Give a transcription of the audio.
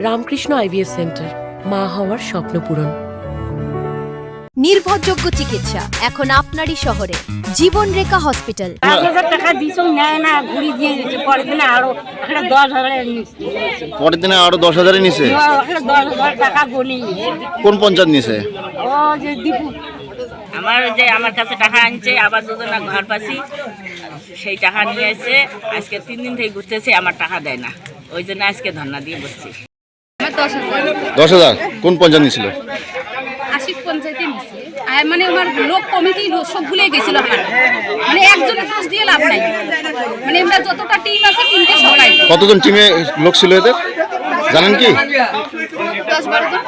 Ramakrishna IVF centre, মা হওয়ার স্বপ্ন পূরণ। নির্ভরযোগ্য চিকিৎসা এখন আপনারই শহরে, জীবন রেখা হসপিটাল। 5,000 টাকা দিছো নেয় না, ঘুরি দিয়ে পরের দিনে আরো 10,000 পরের দিনে আরো 10,000 নিছে। 10,000 টাকা গনি। কোন পঞ্চায়েত নিছে? ও যে দীপু আমার কাছে টাকা আনছে, আবার যোজনা ঘর পাচ্ছি, সেই টাকা নিয়ে এসে আজকে 3 দিন থেকে ঘুরতেছে, আমার টাকা দেয় না, ওই জন্য আজকে ধর্ণা দিয়ে বসছি। 10,000 কোন পঞ্চায়েত নিছিল? আশিক পঞ্চায়েতে নিছে। মানে আমার লোক কমিটি সব ভুলে গেছিল আমার, মানে একজনের দোষ দিয়ে লাভ নাই, মানে আমরা যতটা টিম আছে টিমকে সবাই। কতজন টিমে লোক ছিল এদের জানেন কি? 10-12 জন।